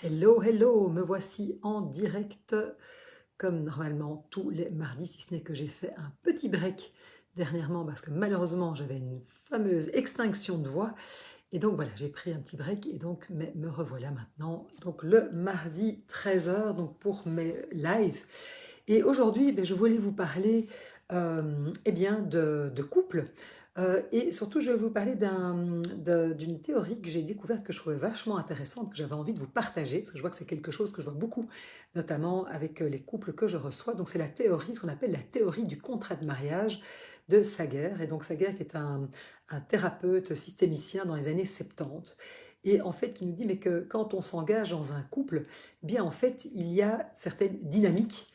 Hello, hello, me voici en direct comme normalement tous les mardis, si ce n'est que j'ai fait un petit break dernièrement parce que malheureusement j'avais une fameuse extinction de voix et donc voilà, j'ai pris un petit break et donc mais me revoilà maintenant. Donc le mardi 13 h donc pour mes lives. Et aujourd'hui, je voulais vous parler eh bien, de couple. Et surtout, je vais vous parler d'une théorie que j'ai découverte, que je trouvais vachement intéressante, que j'avais envie de vous partager, parce que je vois que c'est quelque chose que je vois beaucoup, notamment avec les couples que je reçois. Donc c'est la théorie, ce qu'on appelle la théorie du contrat de mariage de Sager. Et donc Sager qui est un thérapeute systémicien dans les années 70. Et en fait, qui nous dit mais que quand on s'engage dans un couple, eh bien en fait, il y a certaines dynamiques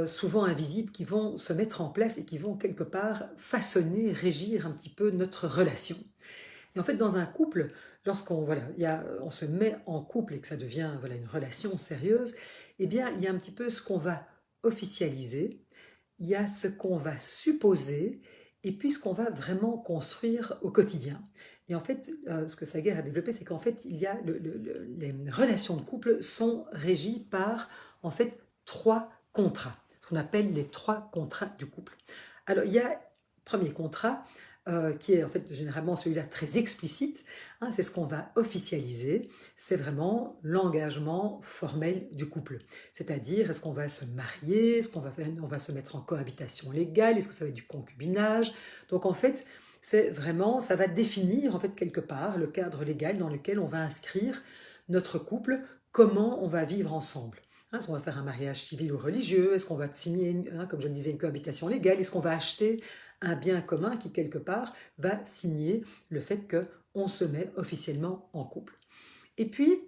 souvent invisibles qui vont se mettre en place et qui vont quelque part façonner, régir un petit peu notre relation. Et en fait, dans un couple, lorsqu'on voilà, on se met en couple et que ça devient voilà, une relation sérieuse, eh bien, il y a un petit peu ce qu'on va officialiser, il y a ce qu'on va supposer et puis ce qu'on va vraiment construire au quotidien. Et en fait, ce que Sager a développé, c'est qu'en fait, les relations de couple sont régies par en fait trois contrats, ce qu'on appelle les trois contrats du couple. Alors, il y a le premier contrat qui est en fait généralement celui-là très explicite, hein, c'est ce qu'on va officialiser, c'est vraiment l'engagement formel du couple. C'est-à-dire, est-ce qu'on va se marier, est-ce qu'on va, on va se mettre en cohabitation légale, est-ce que ça va être du concubinage. Donc en fait, c'est vraiment, ça va définir en fait quelque part le cadre légal dans lequel on va inscrire notre couple, comment on va vivre ensemble. Hein, est-ce qu'on va faire un mariage civil ou religieux? Est-ce qu'on va signer, comme je le disais, une cohabitation légale? Est-ce qu'on va acheter un bien commun qui, quelque part, va signer le fait qu'on se met officiellement en couple? Et puis,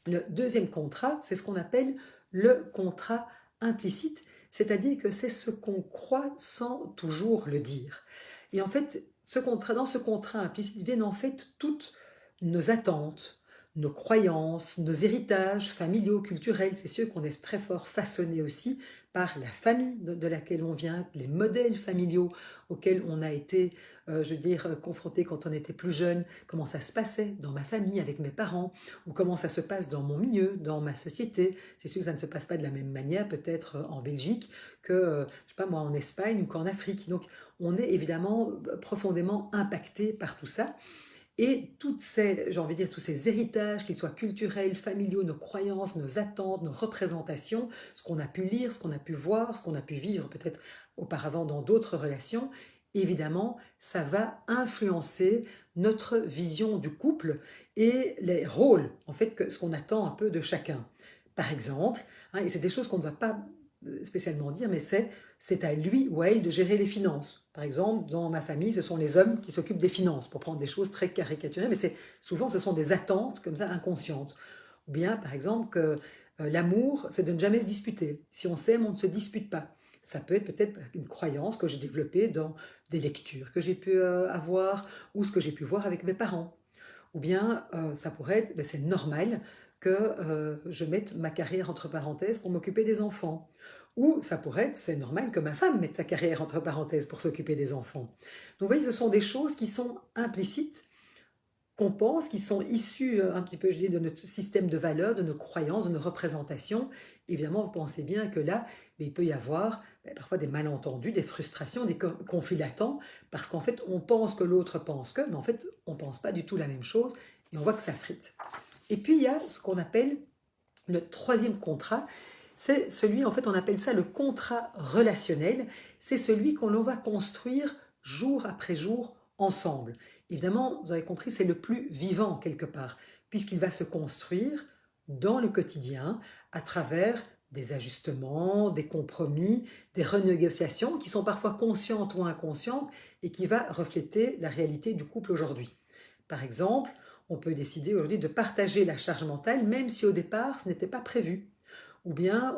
le deuxième contrat, c'est ce qu'on appelle le contrat implicite, c'est-à-dire que c'est ce qu'on croit sans toujours le dire. Et en fait, dans ce contrat implicite viennent en fait toutes nos attentes, nos croyances, nos héritages familiaux, culturels. C'est sûr qu'on est très fort façonné aussi par la famille de laquelle on vient, les modèles familiaux auxquels on a été, je veux dire, confronté quand on était plus jeune, comment ça se passait dans ma famille, avec mes parents, ou comment ça se passe dans mon milieu, dans ma société. C'est sûr que ça ne se passe pas de la même manière peut-être en Belgique que, je sais pas moi, en Espagne ou qu'en Afrique. Donc on est évidemment profondément impacté par tout ça. Et j'ai envie de dire, tous ces héritages, qu'ils soient culturels, familiaux, nos croyances, nos attentes, nos représentations, ce qu'on a pu lire, ce qu'on a pu voir, ce qu'on a pu vivre peut-être auparavant dans d'autres relations, évidemment, ça va influencer notre vision du couple et les rôles, en fait, ce qu'on attend un peu de chacun. Par exemple, hein, et c'est des choses qu'on ne va pas spécialement dire, mais c'est à lui ou à elle de gérer les finances. Par exemple, dans ma famille, ce sont les hommes qui s'occupent des finances, pour prendre des choses très caricaturées, mais souvent ce sont des attentes comme ça inconscientes. Ou bien, par exemple, que l'amour, c'est de ne jamais se disputer. Si on s'aime, on ne se dispute pas. Ça peut être peut-être une croyance que j'ai développée dans des lectures que j'ai pu avoir ou ce que j'ai pu voir avec mes parents. Ou bien ça pourrait être, c'est normal que je mette ma carrière entre parenthèses pour m'occuper des enfants. Ou ça pourrait être, c'est normal que ma femme mette sa carrière entre parenthèses pour s'occuper des enfants. Donc vous voyez, ce sont des choses qui sont implicites, qu'on pense, qui sont issues un petit peu, je dis, de notre système de valeurs, de nos croyances, de nos représentations. Évidemment, vous pensez bien que là, il peut y avoir parfois des malentendus, des frustrations, des conflits latents, parce qu'en fait, on pense que l'autre pense que, mais en fait, on ne pense pas du tout la même chose, et on voit que ça frite. Et puis, il y a ce qu'on appelle le troisième contrat, c'est celui, en fait, on appelle ça le contrat relationnel, c'est celui qu'on va construire jour après jour ensemble. Évidemment, vous avez compris, c'est le plus vivant quelque part, puisqu'il va se construire dans le quotidien à travers des ajustements, des compromis, des renégociations qui sont parfois conscientes ou inconscientes et qui va refléter la réalité du couple aujourd'hui. Par exemple, on peut décider aujourd'hui de partager la charge mentale même si au départ ce n'était pas prévu. Ou bien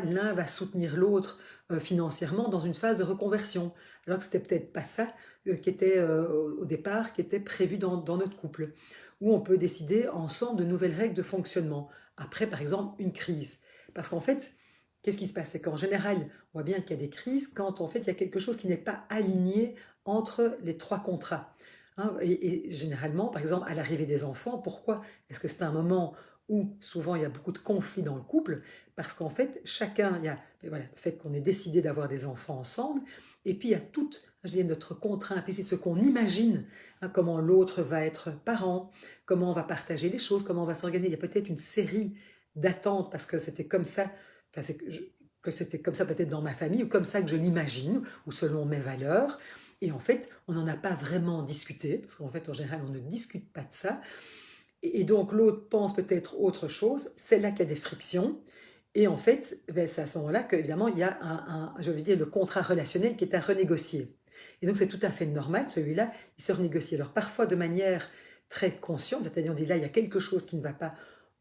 l'un va soutenir l'autre financièrement dans une phase de reconversion, alors que c'était peut-être pas ça qui était au départ, qui était prévu dans notre couple. Ou on peut décider ensemble de nouvelles règles de fonctionnement, après par exemple une crise. Parce qu'en fait, qu'est-ce qui se passe? C'est qu'en général, on voit bien qu'il y a des crises quand en fait il y a quelque chose qui n'est pas aligné entre les trois contrats. Hein, et généralement, par exemple, à l'arrivée des enfants, pourquoi est-ce que c'est un moment où souvent il y a beaucoup de conflits dans le couple, parce qu'en fait, chacun, il y a voilà, le fait qu'on ait décidé d'avoir des enfants ensemble, et puis il y a tout, je dirais, notre contrat implicite, ce qu'on imagine, hein, comment l'autre va être parent, comment on va partager les choses, comment on va s'organiser. Il y a peut-être une série d'attentes, parce que c'était comme ça, enfin, que c'était comme ça peut-être dans ma famille, ou comme ça que je l'imagine, ou selon mes valeurs. Et en fait, on n'en a pas vraiment discuté, parce qu'en fait, en général, on ne discute pas de ça. Et donc, l'autre pense peut-être autre chose. C'est là qu'il y a des frictions. Et en fait, ben, c'est à ce moment-là qu'évidemment, il y a je veux dire, le contrat relationnel qui est à renégocier. Et donc, c'est tout à fait normal, celui-là, il se renégocie. Alors, parfois de manière très consciente, c'est-à-dire on dit là, il y a quelque chose qui ne va pas,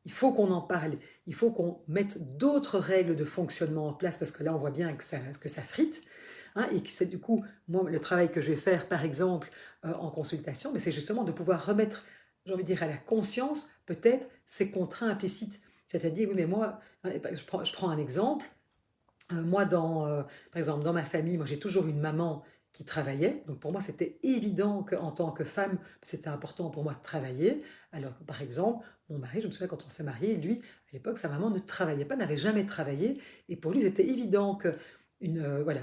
il faut qu'on en parle, il faut qu'on mette d'autres règles de fonctionnement en place, parce que là, on voit bien que ça frite. Hein, et que c'est du coup, moi, le travail que je vais faire, par exemple, en consultation, mais c'est justement de pouvoir remettre, j'ai envie de dire, à la conscience, peut-être, ces contrats implicites. C'est-à-dire, oui, mais moi, hein, je prends un exemple. Moi, par exemple, dans ma famille, moi, j'ai toujours une maman qui travaillait. Donc, pour moi, c'était évident qu'en tant que femme, c'était important pour moi de travailler. Alors que, par exemple, mon mari, je me souviens quand on s'est mariés, lui, à l'époque, sa maman ne travaillait pas, n'avait jamais travaillé. Et pour lui, c'était évident que voilà,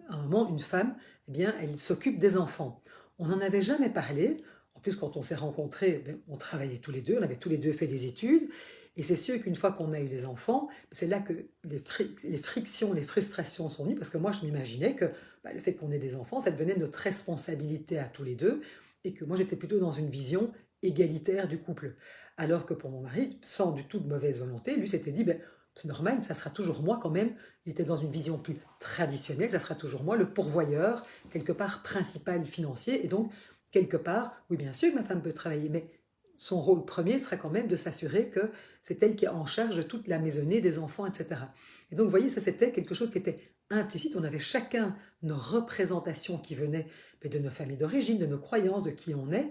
à un moment, une femme, eh bien, elle s'occupe des enfants. On n'en avait jamais parlé. En plus, quand on s'est rencontrés, ben, on travaillait tous les deux, on avait tous les deux fait des études. Et c'est sûr qu'une fois qu'on a eu les enfants, c'est là que les frictions, les frustrations sont venues, parce que moi, je m'imaginais que bah, le fait qu'on ait des enfants, ça devenait notre responsabilité à tous les deux, et que moi, j'étais plutôt dans une vision égalitaire du couple. Alors que pour mon mari, sans du tout de mauvaise volonté, lui s'était dit, ben, c'est normal, ça sera toujours moi quand même. Il était dans une vision plus traditionnelle, ça sera toujours moi le pourvoyeur, quelque part principal financier, et donc, quelque part, oui, bien sûr que ma femme peut travailler, mais son rôle premier sera quand même de s'assurer que c'est elle qui est en charge de toute la maisonnée, des enfants, etc. Et donc, vous voyez, ça c'était quelque chose qui était implicite. On avait chacun nos représentations qui venaient de nos familles d'origine, de nos croyances, de qui on est.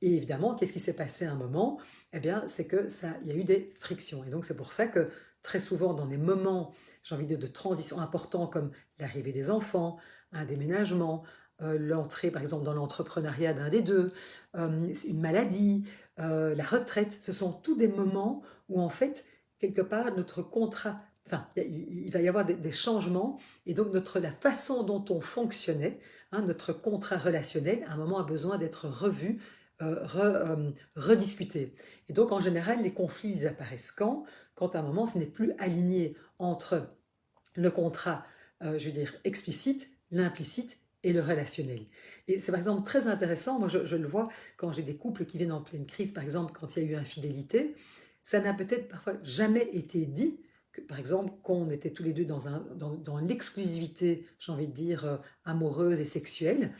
Et évidemment, qu'est-ce qui s'est passé à un moment? Eh bien, c'est que il y a eu des frictions. Et donc, c'est pour ça que très souvent, dans des moments, j'ai envie de transition importants comme l'arrivée des enfants, un déménagement, l'entrée, par exemple, dans l'entrepreneuriat d'un des deux, une maladie, la retraite, ce sont tous des moments où en fait, quelque part, notre contrat, enfin, il va y avoir des changements, et donc la façon dont on fonctionnait, hein, notre contrat relationnel, à un moment a besoin d'être revu, rediscuté. Et donc en général, les conflits ils apparaissent quand à un moment ce n'est plus aligné entre le contrat, je veux dire, explicite, l'implicite et le relationnel. Et c'est par exemple très intéressant, moi je le vois quand j'ai des couples qui viennent en pleine crise, par exemple quand il y a eu infidélité, ça n'a peut-être parfois jamais été dit, que, par exemple qu'on était tous les deux dans l'exclusivité, j'ai envie de dire, amoureuse et sexuelle,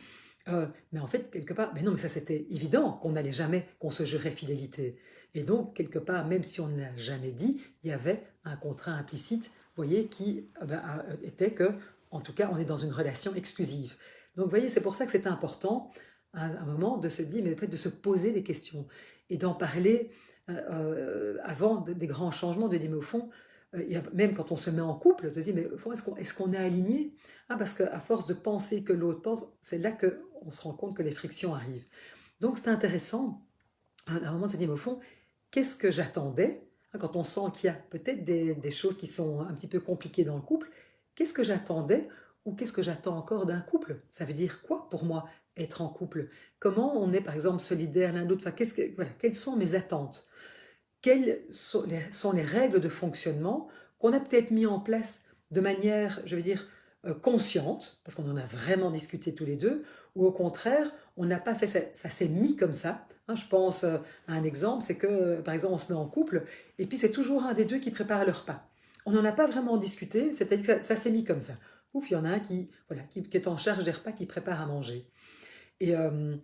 mais en fait, quelque part, mais non, mais ça c'était évident qu'on n'allait jamais, qu'on se jurait fidélité. Et donc, quelque part, même si on ne l'a jamais dit, il y avait un contrat implicite, vous voyez, qui était que, en tout cas, on est dans une relation exclusive. Donc, vous voyez, c'est pour ça que c'est important, à un moment, de se dire, mais en fait, de se poser des questions et d'en parler avant des grands changements, de dire, mais au fond, même quand on se met en couple, se dit, mais au fond, est-ce qu'on est aligné? Ah, parce qu'à force de penser que l'autre pense, c'est là qu'on se rend compte que les frictions arrivent. Donc, c'est intéressant, à un moment, de se dire, mais au fond, qu'est-ce que j'attendais? Hein, quand on sent qu'il y a peut-être des choses qui sont un petit peu compliquées dans le couple, qu'est-ce que j'attendais ou qu'est-ce que j'attends encore d'un couple? Ça veut dire quoi pour moi être en couple? Comment on est par exemple solidaire l'un de l'autre? Enfin, voilà, quelles sont mes attentes? Quelles sont les règles de fonctionnement qu'on a peut-être mis en place de manière, je veux dire, consciente, parce qu'on en a vraiment discuté tous les deux, ou au contraire, on n'a pas fait ça, ça s'est mis comme ça. Hein, je pense à un exemple, c'est que, par exemple, on se met en couple, et puis c'est toujours un des deux qui prépare le repas. On n'en a pas vraiment discuté, c'est-à-dire que ça s'est mis comme ça. Ouf, il y en a un voilà, qui est en charge des repas, qui prépare à manger. Et, euh,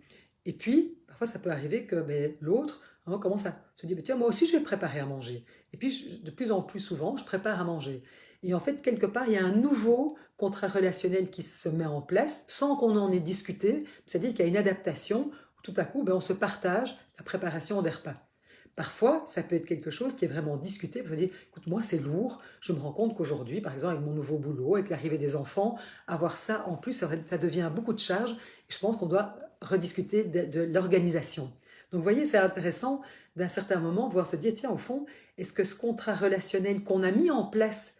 et puis, parfois, ça peut arriver que ben, l'autre commence à se dire, ben, tiens, moi aussi, je vais préparer à manger. Et puis, de plus en plus souvent, je prépare à manger. Et en fait, quelque part, il y a un nouveau contrat relationnel qui se met en place sans qu'on en ait discuté. C'est-à-dire qu'il y a une adaptation où tout à coup, ben, on se partage la préparation des repas. Parfois, ça peut être quelque chose qui est vraiment discuté. Vous allez dire, écoute, moi, c'est lourd. Je me rends compte qu'aujourd'hui, par exemple, avec mon nouveau boulot, avec l'arrivée des enfants, avoir ça en plus, ça devient beaucoup de charge. Et je pense qu'on doit rediscuter de l'organisation. Donc, vous voyez, c'est intéressant d'un certain moment de pouvoir se dire, tiens, au fond, Est-ce que ce contrat relationnel qu'on a mis en place,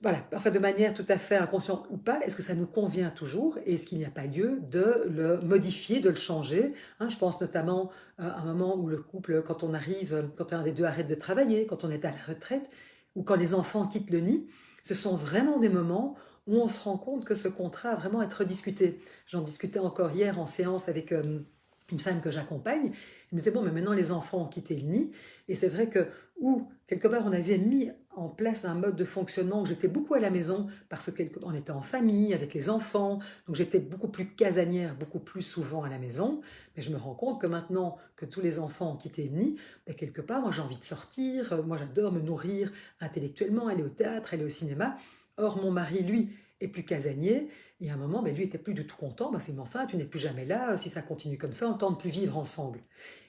voilà, enfin de manière tout à fait inconsciente ou pas, est-ce que ça nous convient toujours et est-ce qu'il n'y a pas lieu de le modifier, de le changer, hein? Je pense notamment à un moment où le couple, quand on arrive, quand un des deux arrête de travailler, quand on est à la retraite ou quand les enfants quittent le nid, ce sont vraiment des moments où on se rend compte que ce contrat a vraiment à être discuté. J'en discutais encore hier en séance avec une femme que j'accompagne. Elle me disait, bon, mais maintenant les enfants ont quitté le nid et c'est vrai que, ou quelque part on avait mis en place un mode de fonctionnement où j'étais beaucoup à la maison parce qu'on était en famille avec les enfants, donc j'étais beaucoup plus casanière, beaucoup plus souvent à la maison, mais je me rends compte que maintenant que tous les enfants ont quitté le nid, ben quelque part moi j'ai envie de sortir, moi j'adore me nourrir intellectuellement, aller au théâtre, aller au cinéma, or mon mari lui est plus casanier, et à un moment ben, lui était plus du tout content, parce qu'il m'a dit enfin tu n'es plus jamais là, si ça continue comme ça on ne tente plus vivre ensemble.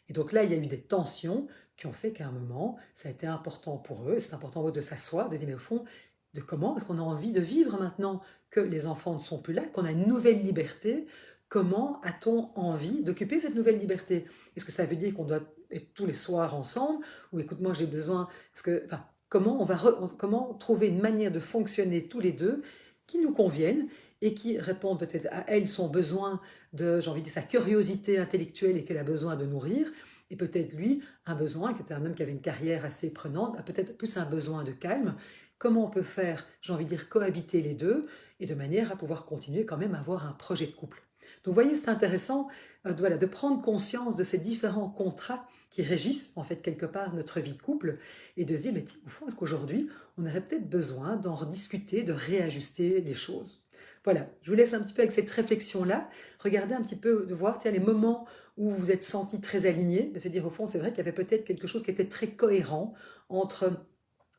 Et donc là il y a eu des tensions qui ont fait qu'à un moment, ça a été important pour eux, c'est important pour eux de s'asseoir, de dire mais au fond, de comment est-ce qu'on a envie de vivre maintenant que les enfants ne sont plus là, qu'on a une nouvelle liberté, comment a-t-on envie d'occuper cette nouvelle liberté? Est-ce que ça veut dire qu'on doit être tous les soirs ensemble? Ou écoute, moi j'ai besoin, enfin, comment trouver une manière de fonctionner tous les deux qui nous convienne et qui répondent peut-être à elle son besoin de, j'ai envie de dire, sa curiosité intellectuelle et qu'elle a besoin de nourrir, et peut-être lui, un besoin, qui était un homme qui avait une carrière assez prenante, a peut-être plus un besoin de calme. Comment on peut faire, j'ai envie de dire, cohabiter les deux, et de manière à pouvoir continuer quand même à avoir un projet de couple. Donc vous voyez, c'est intéressant voilà, de prendre conscience de ces différents contrats qui régissent en fait quelque part notre vie de couple, et de se dire, mais tiens, au fond, est-ce qu'aujourd'hui, on aurait peut-être besoin d'en rediscuter, de réajuster les choses. Voilà, je vous laisse un petit peu avec cette réflexion-là. Regardez un petit peu, de voir tiens, les moments où vous vous êtes senti très aligné, de se dire au fond, c'est vrai qu'il y avait peut-être quelque chose qui était très cohérent entre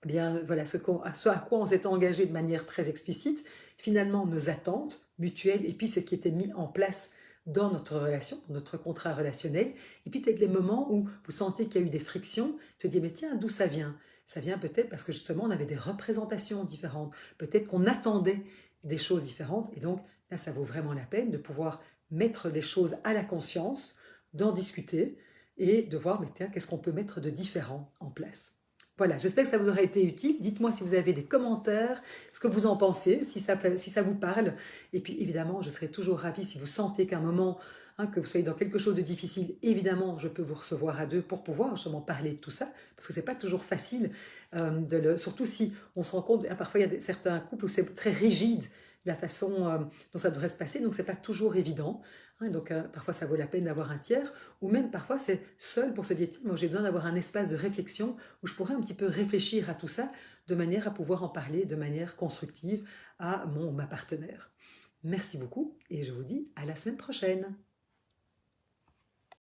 bien, voilà, ce à quoi on s'était engagé de manière très explicite, finalement nos attentes mutuelles et puis ce qui était mis en place dans notre relation, dans notre contrat relationnel, et puis peut-être les moments où vous sentez qu'il y a eu des frictions, se dire mais tiens, d'où ça vient? Ça vient peut-être parce que justement on avait des représentations différentes, peut-être qu'on attendait des choses différentes, et donc là ça vaut vraiment la peine de pouvoir mettre les choses à la conscience, d'en discuter et de voir mais tiens, qu'est-ce qu'on peut mettre de différent en place. Voilà, j'espère que ça vous aura été utile. Dites-moi si vous avez des commentaires, ce que vous en pensez, si ça vous parle. Et puis évidemment, je serai toujours ravie si vous sentez qu'à un moment, que vous soyez dans quelque chose de difficile, évidemment, je peux vous recevoir à deux pour pouvoir justement parler de tout ça, parce que c'est pas toujours facile, surtout si on se rend compte, parfois il y a certains couples où c'est très rigide la façon dont ça devrait se passer, donc c'est pas toujours évident. Donc parfois ça vaut la peine d'avoir un tiers, ou même parfois c'est seul pour se dire, moi j'ai besoin d'avoir un espace de réflexion où je pourrais un petit peu réfléchir à tout ça de manière à pouvoir en parler de manière constructive à ma partenaire. Merci beaucoup et je vous dis à la semaine prochaine.